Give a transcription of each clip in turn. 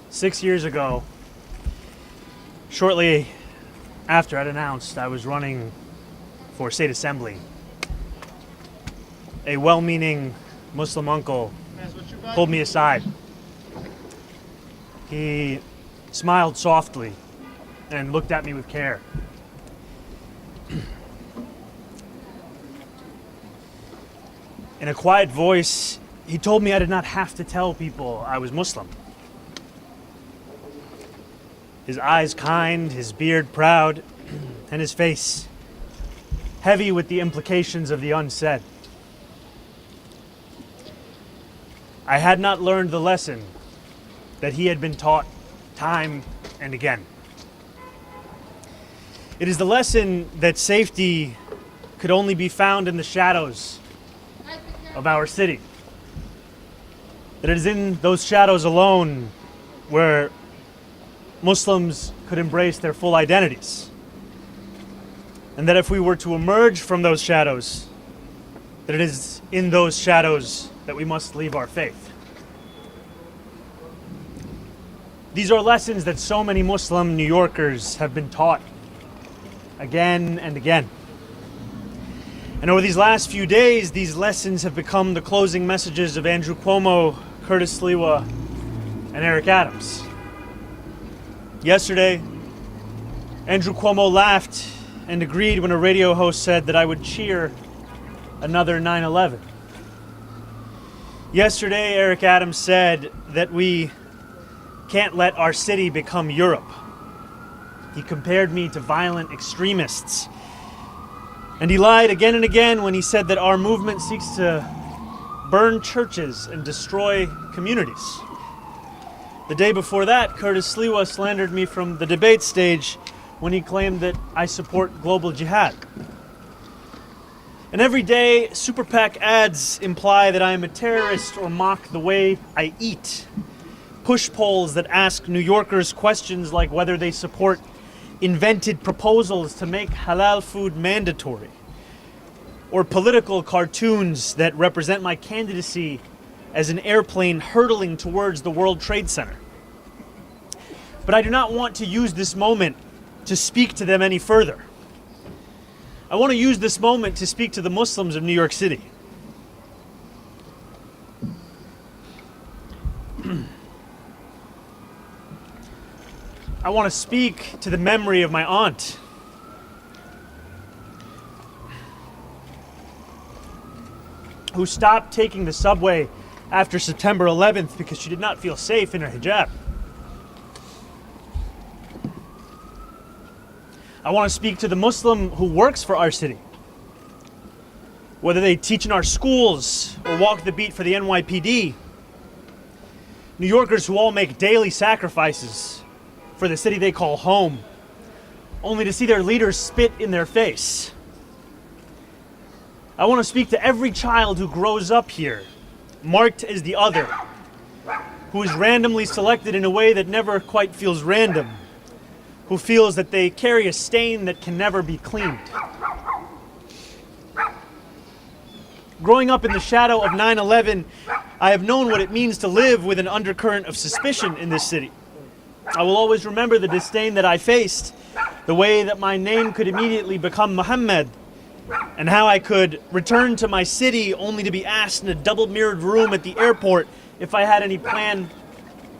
6 years ago, shortly after I'd announced I was running for state assembly, a well-meaning Muslim uncle pulled me aside. He smiled softly and looked at me with care. In a quiet voice, he told me I did not have to tell people I was Muslim. His eyes kind, his beard proud, and his face heavy with the implications of the unsaid. I had not learned the lesson that he had been taught time and again. It is the lesson that safety could only be found in the shadows of our city. That it is in those shadows alone where Muslims could embrace their full identities. And that if we were to emerge from those shadows, that it is in those shadows that we must leave our faith. These are lessons that so many Muslim New Yorkers have been taught again and again. And over these last few days, these lessons have become the closing messages of Andrew Cuomo, Curtis Sliwa, and Eric Adams. Yesterday, Andrew Cuomo laughed and agreed when a radio host said that I would cheer another 9/11. Yesterday, Eric Adams said that we can't let our city become Europe. He compared me to violent extremists. And he lied again and again when he said that our movement seeks to burn churches and destroy communities. The day before that, Curtis Sliwa slandered me from the debate stage when he claimed that I support global jihad. And every day, Super PAC ads imply that I am a terrorist or mock the way I eat. Push polls that ask New Yorkers questions like whether they support invented proposals to make halal food mandatory, or political cartoons that represent my candidacy as an airplane hurtling towards the World Trade Center. But I do not want to use this moment to speak to them any further. I want to use this moment to speak to the Muslims of New York City. I want to speak to the memory of my aunt, who stopped taking the subway after September 11th because she did not feel safe in her hijab. I want to speak to the Muslim who works for our city, whether they teach in our schools or walk the beat for the NYPD. New Yorkers who all make daily sacrifices for the city they call home, only to see their leaders spit in their face. I want to speak to every child who grows up here, marked as the other, who is randomly selected in a way that never quite feels random, who feels that they carry a stain that can never be cleaned. Growing up in the shadow of 9/11, I have known what it means to live with an undercurrent of suspicion in this city. I will always remember the disdain that I faced, the way that my name could immediately become Muhammad, and how I could return to my city only to be asked in a double-mirrored room at the airport if I had any plan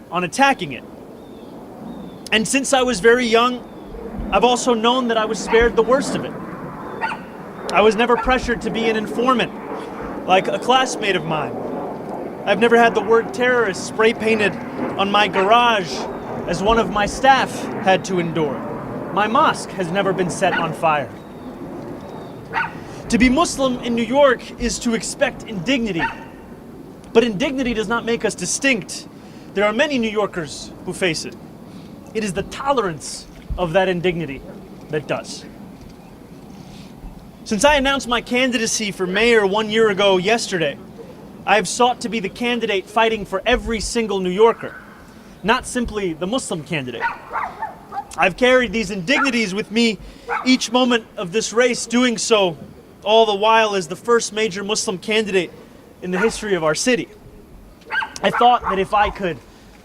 on attacking it. And since I was very young, I've also known that I was spared the worst of it. I was never pressured to be an informant, like a classmate of mine. I've never had the word terrorist spray painted on my garage as one of my staff had to endure. My mosque has never been set on fire. To be Muslim in New York is to expect indignity. But indignity does not make us distinct. There are many New Yorkers who face it. It is the tolerance of that indignity that does. Since I announced my candidacy for mayor 1 year ago yesterday, I have sought to be the candidate fighting for every single New Yorker, not simply the Muslim candidate. I've carried these indignities with me each moment of this race, doing so all the while as the first major Muslim candidate in the history of our city. I thought that if I could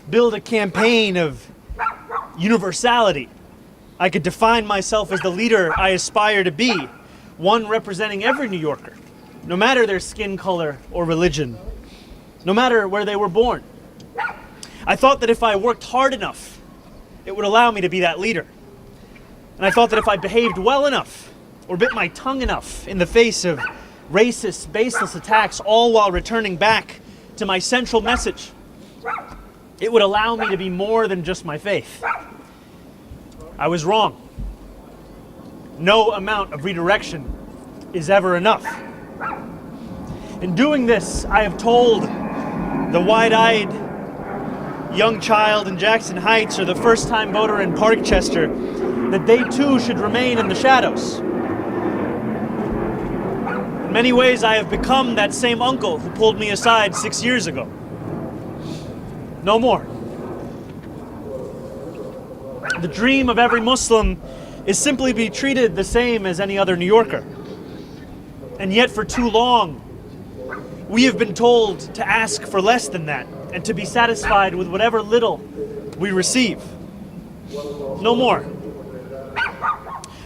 build a campaign of universality, I could define myself as the leader I aspire to be, one representing every New Yorker, no matter their skin color or religion, no matter where they were born. I thought that if I worked hard enough, it would allow me to be that leader. And I thought that if I behaved well enough, or bit my tongue enough in the face of racist, baseless attacks, all while returning back to my central message, it would allow me to be more than just my faith. I was wrong. No amount of redirection is ever enough. In doing this, I have told the wide-eyed young child in Jackson Heights or the first-time voter in Parkchester that they too should remain in the shadows. In many ways, I have become that same uncle who pulled me aside 6 years ago. No more. The dream of every Muslim is simply be treated the same as any other New Yorker. And yet for too long, we have been told to ask for less than that and to be satisfied with whatever little we receive. No more.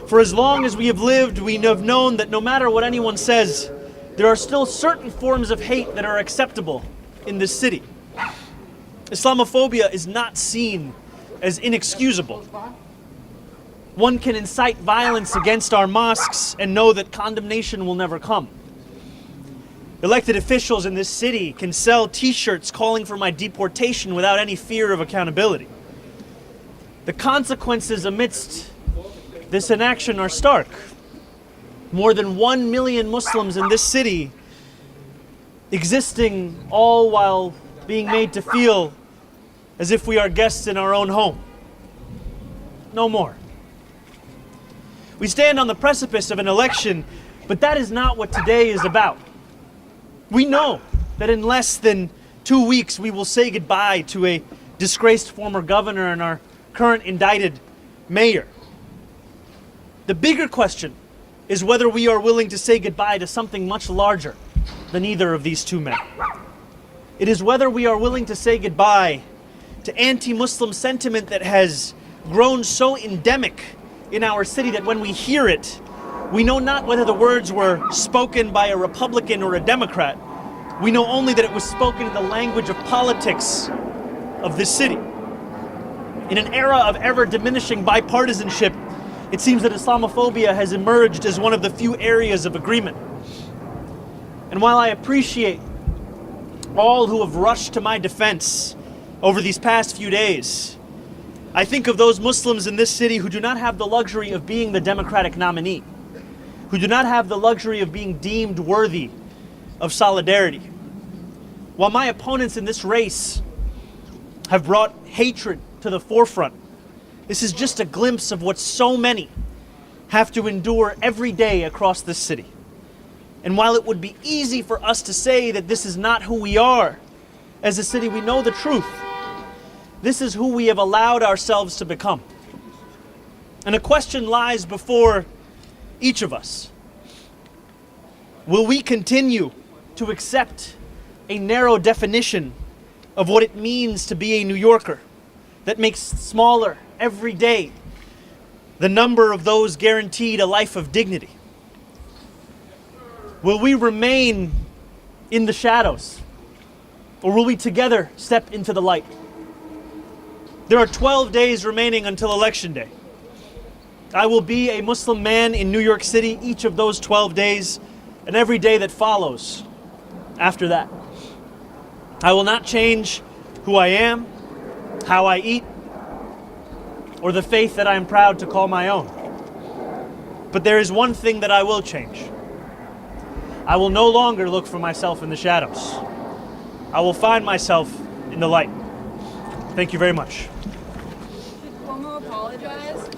For as long as we have lived, we have known that no matter what anyone says, there are still certain forms of hate that are acceptable in this city. Islamophobia is not seen as inexcusable. One can incite violence against our mosques and know that condemnation will never come. Elected officials in this city can sell t-shirts calling for my deportation without any fear of accountability. The consequences amidst this inaction are stark. More than 1 million Muslims in this city existing all while being made to feel as if we are guests in our own home. No more. We stand on the precipice of an election, but that is not what today is about. We know that in less than 2 weeks we will say goodbye to a disgraced former governor and our current indicted mayor. The bigger question is whether we are willing to say goodbye to something much larger than either of these two men. It is whether we are willing to say goodbye to anti-Muslim sentiment that has grown so endemic in our city that when we hear it, we know not whether the words were spoken by a Republican or a Democrat. We know only that it was spoken in the language of politics of this city. In an era of ever diminishing bipartisanship, it seems that Islamophobia has emerged as one of the few areas of agreement. And while I appreciate all who have rushed to my defense over these past few days, I think of those Muslims in this city who do not have the luxury of being the Democratic nominee, who do not have the luxury of being deemed worthy of solidarity. While my opponents in this race have brought hatred to the forefront, this is just a glimpse of what so many have to endure every day across this city. And while it would be easy for us to say that this is not who we are as a city, we know the truth. This is who we have allowed ourselves to become. And a question lies before each of us. Will we continue to accept a narrow definition of what it means to be a New Yorker that makes smaller every day the number of those guaranteed a life of dignity? Will we remain in the shadows, or will we together step into the light? There are 12 days remaining until Election Day. I will be a Muslim man in New York City each of those 12 days and every day that follows after that. I will not change who I am, how I eat, or the faith that I am proud to call my own. But there is one thing that I will change. I will no longer look for myself in the shadows. I will find myself in the light. Thank you very much. Did Cuomo apologize?